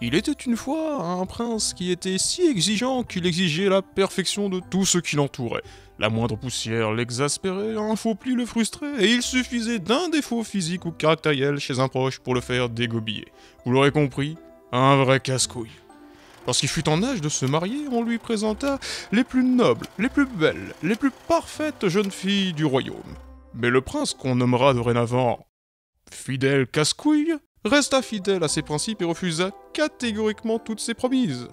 Il était une fois un prince qui était si exigeant qu'il exigeait la perfection de tout ce qui l'entourait. La moindre poussière l'exaspérait, un faux pli le frustrait, et il suffisait d'un défaut physique ou caractériel chez un proche pour le faire dégobiller. Vous l'aurez compris, un vrai casse-couille. Lorsqu'il fut en âge de se marier, on lui présenta les plus nobles, les plus belles, les plus parfaites jeunes filles du royaume. Mais le prince qu'on nommera dorénavant fidèle casse-couille resta fidèle à ses principes et refusa catégoriquement toutes ses promises.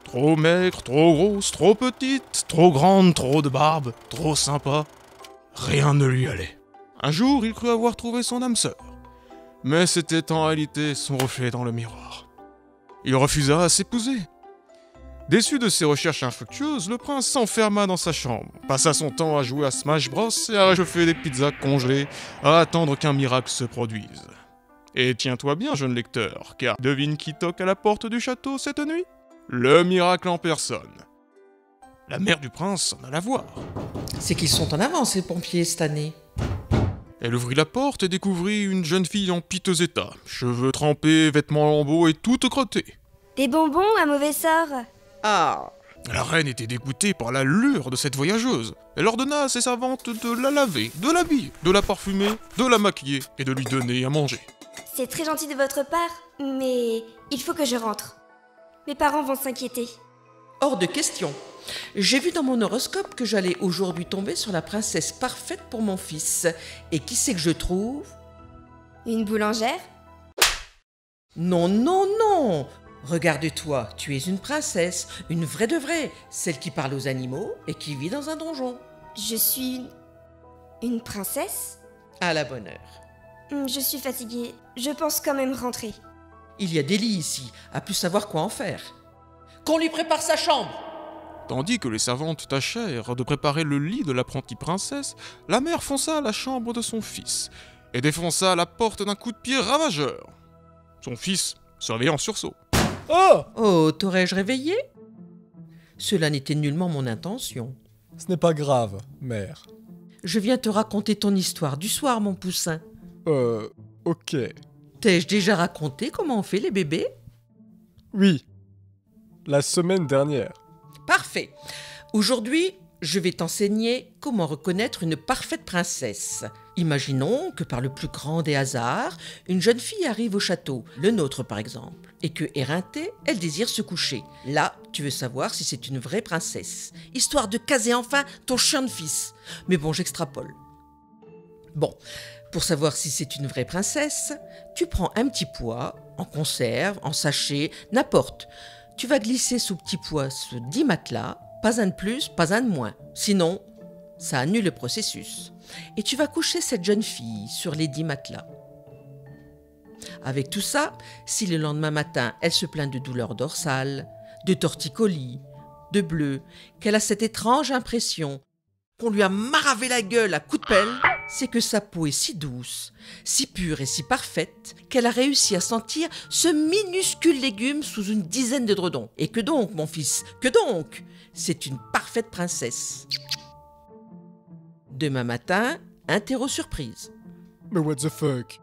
Trop maigre, trop grosse, trop petite, trop grande, trop de barbe, trop sympa, rien ne lui allait. Un jour, il crut avoir trouvé son âme sœur, mais c'était en réalité son reflet dans le miroir. Il refusa à s'épouser. Déçu de ses recherches infructueuses, le prince s'enferma dans sa chambre, passa son temps à jouer à Smash Bros et à réchauffer des pizzas congelées, à attendre qu'un miracle se produise. Et tiens-toi bien, jeune lecteur, car devine qui toque à la porte du château cette nuit ? Le miracle en personne. La mère du prince s'en alla voir. C'est qu'ils sont en avance, les pompiers, cette année. Elle ouvrit la porte et découvrit une jeune fille en piteux état, cheveux trempés, vêtements en lambeaux et toute crottée. Des bonbons à mauvais sort. Ah, La reine était dégoûtée par l'allure de cette voyageuse. Elle ordonna à ses servantes de la laver, de l'habiller, de la parfumer, de la maquiller et de lui donner à manger. C'est très gentil de votre part, mais il faut que je rentre. Mes parents vont s'inquiéter. hors de question. J'ai vu dans mon horoscope que j'allais aujourd'hui tomber sur la princesse parfaite pour mon fils. Et qui c'est que je trouve ? Une boulangère ? Non, non, non ! Regarde-toi, tu es une princesse, une vraie de vraie, celle qui parle aux animaux et qui vit dans un donjon. Je suis une princesse ? À la bonne heure. Je suis fatiguée. Je pense quand même rentrer. Il y a des lits ici, à plus savoir quoi en faire. Qu'on lui prépare sa chambre ! Tandis que les servantes tâchèrent de préparer le lit de l'apprentie princesse, la mère fonça à la chambre de son fils et défonça la porte d'un coup de pied ravageur. Son fils se réveilla en sursaut. Oh! Oh, t'aurais-je réveillé ? Cela n'était nullement mon intention. Ce n'est pas grave, mère. Je viens te raconter ton histoire du soir, mon poussin. Ok. T'ai-je déjà raconté comment on fait les bébés ? Oui. La semaine dernière. Parfait. Aujourd'hui, je vais t'enseigner comment reconnaître une parfaite princesse. Imaginons que par le plus grand des hasards, une jeune fille arrive au château, le nôtre par exemple, et que, éreintée, elle désire se coucher. Là, tu veux savoir si c'est une vraie princesse, histoire de caser enfin ton chien de fils. Mais bon, j'extrapole. Bon, pour savoir si c'est une vraie princesse, tu prends un petit pois, en conserve, en sachet, n'importe. Tu vas glisser ce petit pois sur 10 matelas, pas un de plus, pas un de moins. Sinon, ça annule le processus. Et tu vas coucher cette jeune fille sur les 10 matelas. Avec tout ça, si le lendemain matin, elle se plaint de douleurs dorsales, de torticolis, de bleu, qu'elle a cette étrange impression qu'on lui a maravé la gueule à coups de pelle, c'est que sa peau est si douce, si pure et si parfaite qu'elle a réussi à sentir ce minuscule légume sous une dizaine de d'édredons. Et que donc, mon fils, que donc ? C'est une parfaite princesse. Demain matin, interro surprise. Mais what the fuck?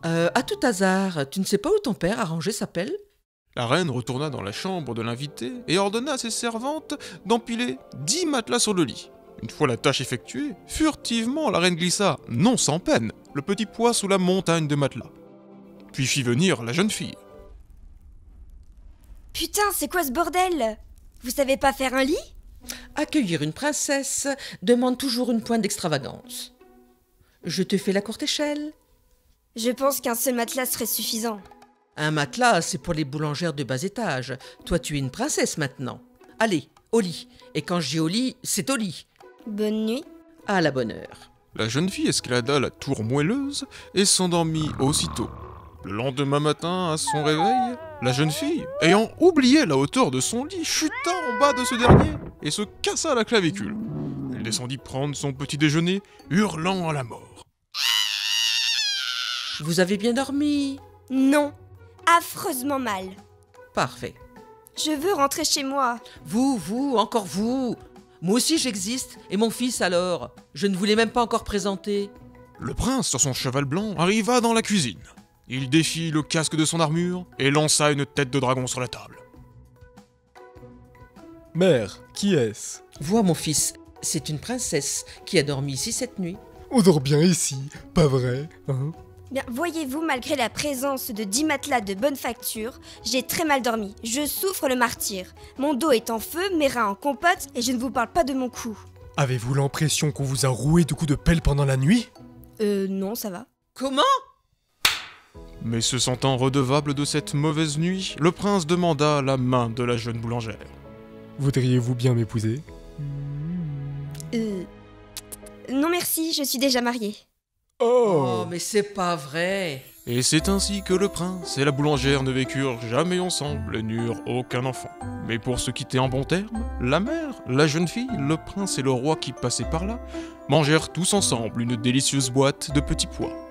À tout hasard, tu ne sais pas où ton père a rangé sa pelle ? La reine retourna dans la chambre de l'invité et ordonna à ses servantes d'empiler 10 matelas sur le lit. Une fois la tâche effectuée, furtivement la reine glissa, non sans peine, le petit pois sous la montagne de matelas. Puis fit venir la jeune fille. Putain, c'est quoi ce bordel ? Vous savez pas faire un lit ? Accueillir une princesse demande toujours une pointe d'extravagance. Je te fais la courte échelle. Je pense qu'un seul matelas serait suffisant. Un matelas, c'est pour les boulangères de bas étage. Toi, tu es une princesse maintenant. Allez, au lit. Et quand je dis au lit, c'est au lit. Bonne nuit. À la bonne heure. La jeune fille escalada la tour moelleuse et s'endormit aussitôt. Le lendemain matin, à son réveil, la jeune fille, ayant oublié la hauteur de son lit, chuta en bas de ce dernier et se cassa la clavicule. Elle descendit prendre son petit déjeuner, hurlant à la mort. Vous avez bien dormi ? Non. Affreusement mal. Parfait. Je veux rentrer chez moi. Vous, encore vous. Moi aussi j'existe, et mon fils alors ? Je ne vous l'ai même pas encore présenté. Le prince, sur son cheval blanc, arriva dans la cuisine. Il défit le casque de son armure et lança une tête de dragon sur la table. Mère, qui est-ce? Vois, mon fils, c'est une princesse qui a dormi ici cette nuit. On dort bien ici, pas vrai, hein? Bien, voyez-vous, malgré la présence de 10 matelas de bonne facture, j'ai très mal dormi. Je souffre le martyre. Mon dos est en feu, mes reins en compote, et je ne vous parle pas de mon cou. Avez-vous l'impression qu'on vous a roué de coups de pelle pendant la nuit? Non, ça va. Comment? Mais se sentant redevable de cette mauvaise nuit, le prince demanda la main de la jeune boulangère. Voudriez-vous bien m'épouser? Non merci, je suis déjà mariée. Oh, mais c'est pas vrai. Et c'est ainsi que le prince et la boulangère ne vécurent jamais ensemble et n'eurent aucun enfant. Mais pour se quitter en bons termes, la mère, la jeune fille, le prince et le roi qui passaient par là, mangèrent tous ensemble une délicieuse boîte de petits pois.